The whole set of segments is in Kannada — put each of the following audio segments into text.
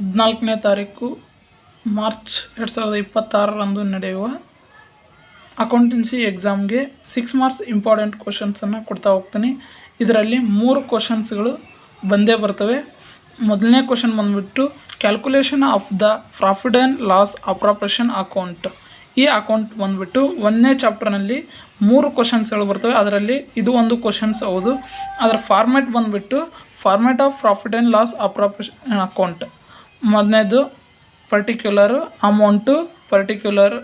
14ನೇ ತಾರೀಕು ಮಾರ್ಚ್ 2026ರಂದು ನಡೆಯುವ ಅಕೌಂಟೆನ್ಸಿ ಎಕ್ಸಾಮ್ಗೆ 6 ಮಾರ್ಕ್ಸ್ ಇಂಪಾರ್ಟೆಂಟ್ ಕ್ವಶನ್ಸನ್ನು ಕೊಡ್ತಾ ಹೋಗ್ತೀನಿ. ಇದರಲ್ಲಿ 3 ಕ್ವಶನ್ಸ್ಗಳು ಬಂದೇ ಬರ್ತವೆ. ಮೊದಲನೇ ಕ್ವಶನ್ ಬಂದುಬಿಟ್ಟು calculation of the profit and loss appropriation account. ಈ ಅಕೌಂಟ್ ಬಂದುಬಿಟ್ಟು 1ನೇ ಚಾಪ್ಟರ್ನಲ್ಲಿ 3 ಕ್ವಶನ್ಸ್ಗಳು ಬರ್ತವೆ. ಅದರಲ್ಲಿ ಇದು ಒಂದು ಕ್ವಶನ್ಸ್ ಹೌದು. ಅದರ ಫಾರ್ಮ್ಯಾಟ್ ಬಂದುಬಿಟ್ಟು format of profit and loss appropriation account. ಮೊದಲನೇದು particular amount, particular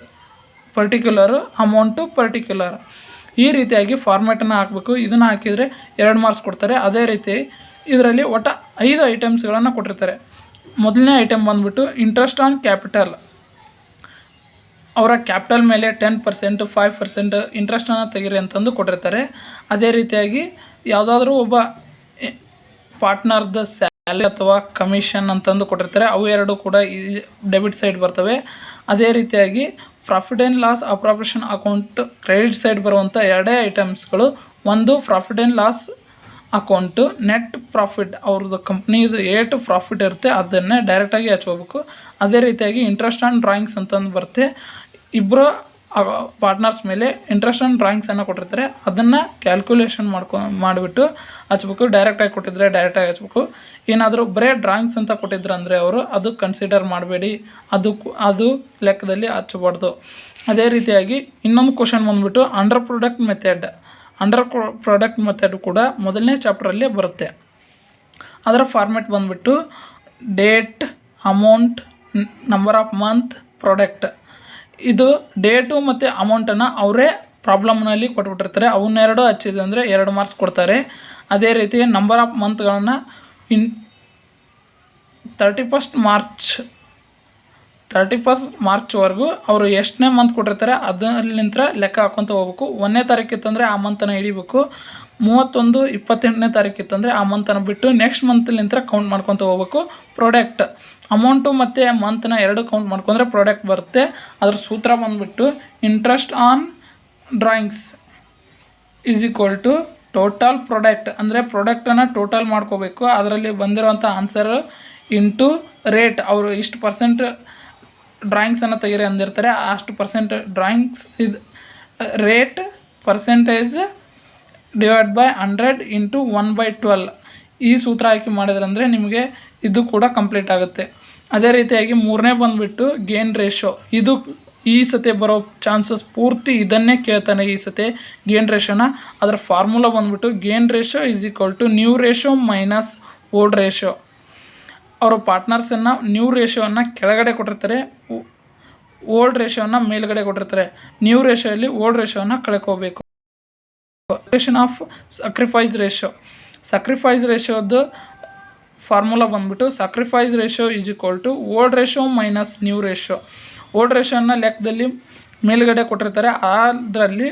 amount, particular, ಈ ರೀತಿಯಾಗಿ ಫಾರ್ಮ್ಯಾಟನ್ನು ಹಾಕಬೇಕು. ಇದನ್ನು ಹಾಕಿದರೆ 2 ಮಾರ್ಕ್ಸ್ ಕೊಡ್ತಾರೆ. ಅದೇ ರೀತಿ ಇದರಲ್ಲಿ ಒಟ್ಟು 5 ಐಟಮ್ಸ್ಗಳನ್ನು ಕೊಟ್ಟಿರ್ತಾರೆ. ಮೊದಲನೇ ಐಟಮ್ ಬಂದುಬಿಟ್ಟು ಇಂಟ್ರೆಸ್ಟ್ ಆನ್ ಕ್ಯಾಪಿಟಲ್. ಅವರ ಕ್ಯಾಪಿಟಲ್ ಮೇಲೆ 10%, 5% ಇಂಟ್ರೆಸ್ಟನ್ನು ತೆಗೀರಿ ಅಂತಂದು ಕೊಟ್ಟಿರ್ತಾರೆ. ಅದೇ ರೀತಿಯಾಗಿ ಯಾವುದಾದ್ರೂ ಒಬ್ಬ ಪಾರ್ಟ್ನರ್ದ ಸ್ಯಾಲರಿ ಅಥವಾ ಕಮಿಷನ್ ಅಂತಂದು ಕೊಟ್ಟಿರ್ತಾರೆ. ಅವು 2 ಕೂಡ ಈ ಡೆಬಿಟ್ ಸೈಡ್ ಬರ್ತವೆ. ಅದೇ ರೀತಿಯಾಗಿ profit and loss appropriation account credit side ಬರುವಂಥ 2 ಐಟಮ್ಸ್ಗಳು. ಒಂದು profit and loss account net profit, ಅವ್ರದ್ದು ಕಂಪ್ನಿದು ಏಟು ಪ್ರಾಫಿಟ್ ಇರುತ್ತೆ ಅದನ್ನೇ ಡೈರೆಕ್ಟಾಗಿ ಹಚ್ಕೋಬೇಕು. ಅದೇ ರೀತಿಯಾಗಿ ಇಂಟ್ರೆಸ್ಟ್ ಆನ್ ಡ್ರಾಯಿಂಗ್ಸ್ ಅಂತಂದು ಬರುತ್ತೆ. ಇಬ್ಬರು ಪಾರ್ಟ್ನರ್ಸ್ ಮೇಲೆ ಇಂಟ್ರೆಸ್ಟ್ ಆನ್ ಡ್ರಾಯಿಂಗ್ಸನ್ನು ಕೊಟ್ಟಿರ್ತಾರೆ. ಅದನ್ನು ಕ್ಯಾಲ್ಕುಲೇಷನ್ ಮಾಡಿಬಿಟ್ಟು ಹಚ್ಬೇಕು. ಡೈರೆಕ್ಟಾಗಿ ಕೊಟ್ಟಿದ್ರೆ ಡೈರೆಕ್ಟಾಗಿ ಹಚ್ಬೇಕು. ಏನಾದರೂ ಬರೀ ಡ್ರಾಯಿಂಗ್ಸ್ ಅಂತ ಕೊಟ್ಟಿದ್ರು ಅಂದರೆ ಅವರು ಅದು ಕನ್ಸಿಡರ್ ಮಾಡಬೇಡಿ, ಅದು ಲೆಕ್ಕದಲ್ಲಿ ಹಚ್ಚಬಾರ್ದು. ಅದೇ ರೀತಿಯಾಗಿ ಇನ್ನೊಂದು ಕ್ವಶನ್ ಬಂದುಬಿಟ್ಟು ಅಂಡರ್ ಪ್ರಾಡಕ್ಟ್ ಮೆಥಡ್ ಕೂಡ ಮೊದಲನೇ ಚಾಪ್ಟ್ರಲ್ಲಿ ಬರುತ್ತೆ. ಅದರ ಫಾರ್ಮ್ಯಾಟ್ ಬಂದುಬಿಟ್ಟು date, amount, number of month, product. ಇದು ಡೇಟು ಮತ್ತು ಅಮೌಂಟನ್ನು ಅವರೇ ಪ್ರಾಬ್ಲಮ್ನಲ್ಲಿ ಕೊಟ್ಬಿಟ್ಟಿರ್ತಾರೆ. ಅವನ್ನೆರಡು ಹಚ್ಚಿದೆ ಅಂದರೆ 2 ಮಾರ್ಕ್ಸ್ ಕೊಡ್ತಾರೆ. ಅದೇ ರೀತಿ ನಂಬರ್ ಆಫ್ ಮಂತ್ಗಳನ್ನು 31st ಮಾರ್ಚ್ವರೆಗೂ ಅವರು ಎಷ್ಟನೇ ಮಂತ್ ಕೊಟ್ಟಿರ್ತಾರೆ ಅದಲ್ಲಿಂದ ಲೆಕ್ಕ ಹಾಕ್ಕೊತ ಹೋಗ್ಬೇಕು. 1ನೇ ತಾರೀಕು ಇತ್ತಂದರೆ ಆ ಮಂತನ್ನು ಹಿಡಿಬೇಕು. 31, 28ನೇ ತಾರೀಕು ಇತ್ತಂದರೆ ಆ ಮಂತನ್ನು ಬಿಟ್ಟು ನೆಕ್ಸ್ಟ್ ಮಂತ್ಲಿಂದ ಕೌಂಟ್ ಮಾಡ್ಕೊತ ಹೋಗ್ಬೇಕು. ಪ್ರಾಡಕ್ಟ್ ಅಮೌಂಟು ಮತ್ತು ಮಂತ್ನ 2 ಕೌಂಟ್ ಮಾಡ್ಕೊಂಡ್ರೆ ಪ್ರಾಡಕ್ಟ್ ಬರುತ್ತೆ. ಅದ್ರ ಸೂತ್ರ ಬಂದುಬಿಟ್ಟು interest on drawings is equal to total product. ಅಂದರೆ ಪ್ರಾಡಕ್ಟನ್ನು ಟೋಟಲ್ ಮಾಡ್ಕೋಬೇಕು. ಅದರಲ್ಲಿ ಬಂದಿರೋವಂಥ ಆನ್ಸರ್ ಇಂಟು ರೇಟ್. ಅವರು ಇಷ್ಟು % ಡ್ರಾಯಿಂಗ್ಸನ್ನು ತೆಗೀರಿ ಅಂದಿರ್ತಾರೆ. ಅಷ್ಟು % ಡ್ರಾಯಿಂಗ್ಸ್ ಇದು rate percentage divide by 100 into 1/12. ಈ ಸೂತ್ರ ಹಾಕಿ ಮಾಡಿದ್ರಂದರೆ ನಿಮಗೆ ಇದು ಕೂಡ ಕಂಪ್ಲೀಟ್ ಆಗುತ್ತೆ. ಅದೇ ರೀತಿಯಾಗಿ 3ನೇ ಬಂದುಬಿಟ್ಟು ಗೇನ್ ರೇಷೋ. ಇದು ಈ ಸತಿ ಬರೋ ಚಾನ್ಸಸ್ ಪೂರ್ತಿ ಇದನ್ನೇ ಕೇಳ್ತಾನೆ ಈ ಸತಿ ಗೇನ್ ರೇಷೋನ. ಅದರ ಫಾರ್ಮುಲಾ ಬಂದುಬಿಟ್ಟು gain ratio is equal to new ratio minus old ratio. ಅವರು ಪಾರ್ಟ್ನರ್ಸನ್ನು ನ್ಯೂ ರೇಷೋವನ್ನು ಕೆಳಗಡೆ ಕೊಟ್ಟಿರ್ತಾರೆ, ಓಲ್ಡ್ ರೇಷೋವನ್ನು ಮೇಲ್ಗಡೆ ಕೊಟ್ಟಿರ್ತಾರೆ. ನ್ಯೂ ರೇಷೋಯಲ್ಲಿ ಓಲ್ಡ್ ರೇಷೋವನ್ನು ಕಳ್ಕೋಬೇಕು. ಕ್ಯಾಲ್ಕುಲೇಷನ್ ಆಫ್ ಸಕ್ರಿಫೈಸ್ ರೇಷೋದು ಫಾರ್ಮುಲಾ ಬಂದುಬಿಟ್ಟು sacrifice ratio is equal to old ratio minus new ratio. Old ರೇಷೋನ ಲೆಕ್ಕದಲ್ಲಿ ಮೇಲ್ಗಡೆ ಕೊಟ್ಟಿರ್ತಾರೆ, ಅದರಲ್ಲಿ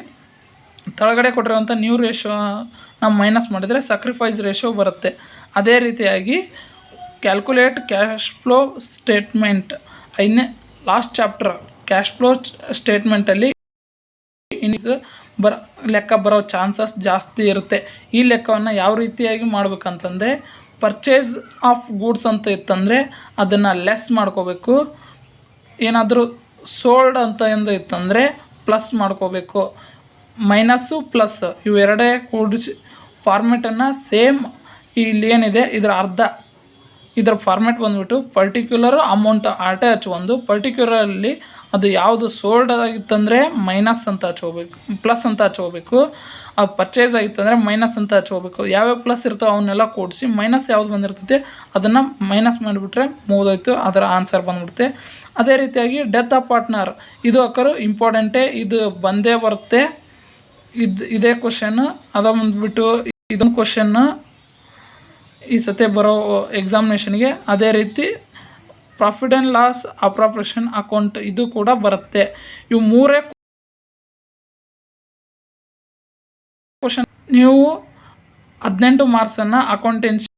ತಳಗಡೆ ಕೊಟ್ಟಿರುವಂಥ ನ್ಯೂ ರೇಷೋನ ಮೈನಸ್ ಮಾಡಿದರೆ ಸಕ್ರಿಫೈಸ್ ರೇಷೋ ಬರುತ್ತೆ. ಅದೇ ರೀತಿಯಾಗಿ calculate cash flow statement, last chapter cash flow ಸ್ಟೇಟ್ಮೆಂಟಲ್ಲಿ ಲೆಕ್ಕ ಬರೋ ಚಾನ್ಸಸ್ ಜಾಸ್ತಿ ಇರುತ್ತೆ. ಈ ಲೆಕ್ಕವನ್ನು ಯಾವ ರೀತಿಯಾಗಿ ಮಾಡ್ಬೇಕಂತಂದರೆ ಪರ್ಚೇಸ್ ಆಫ್ ಗೂಡ್ಸ್ ಅಂತ ಇತ್ತಂದರೆ ಅದನ್ನು ಲೆಸ್ ಮಾಡ್ಕೋಬೇಕು. ಏನಾದರೂ ಸೋಲ್ಡ್ ಅಂತ ಇತ್ತಂದರೆ ಪ್ಲಸ್ ಮಾಡ್ಕೋಬೇಕು. ಮೈನಸ್ಸು ಪ್ಲಸ್ ಇವು 2 ಕೂಡಿಸಿ ಫಾರ್ಮೆಟನ್ನು ಸೇಮ್ ಇಲ್ಲಿ ಏನಿದೆ ಇದರ ಅರ್ಧ. ಇದರ ಫಾರ್ಮೆಟ್ ಬಂದುಬಿಟ್ಟು ಪರ್ಟಿಕ್ಯುಲರ್ ಅಮೌಂಟ್ ಆಟೆ ಹಚ್ಕೊಂಡು ಪರ್ಟಿಕ್ಯುಲರಲ್ಲಿ ಅದು ಯಾವುದು ಸೋಲ್ಡ್ ಆಗಿತ್ತಂದರೆ ಮೈನಸ್ ಅಂತ ಹಚ್ಕೋಬೇಕು, ಪ್ಲಸ್ ಅಂತ ಹಚ್ಕೋಬೇಕು. ಅದು ಪರ್ಚೇಸ್ ಆಗಿತ್ತಂದರೆ ಮೈನಸ್ ಅಂತ ಹಚ್ಕೋಬೇಕು. ಯಾವ್ಯಾವ ಪ್ಲಸ್ ಇರ್ತೋ ಅವನ್ನೆಲ್ಲ ಕೂಡಿಸಿ ಮೈನಸ್ ಯಾವ್ದು ಬಂದಿರ್ತೈತೆ ಅದನ್ನು ಮೈನಸ್ ಮಾಡಿಬಿಟ್ರೆ ಮುಗಿದೋಯ್ತು, ಅದರ ಆನ್ಸರ್ ಬಂದುಬಿಡುತ್ತೆ. ಅದೇ ರೀತಿಯಾಗಿ ಡೆತ್ ಆಫ್ ಪಾರ್ಟ್ನರ್, ಇದು ಅಕ್ಕರು ಇಂಪಾರ್ಟೆಂಟೇ, ಇದು ಬಂದೇ ಬರುತ್ತೆ. ಇದೇ ಕ್ವಶನ್ನು ಅದ ಬಂದುಬಿಟ್ಟು ಇದೊಂದು ಕ್ವಶನ್ನು ಈ ಸತಿ ಬರೋ ಎಕ್ಸಾಮಿನೇಷನ್ಗೆ. ಅದೇ ರೀತಿ profit and loss appropriation account ಇದು ಕೂಡ ಬರುತ್ತೆ. ಇವು 3 ಕ್ವಶನ್. ನೀವು 18 ಮಾರ್ಕ್ಸನ್ನು ಅಕೌಂಟೆನ್ಸಿ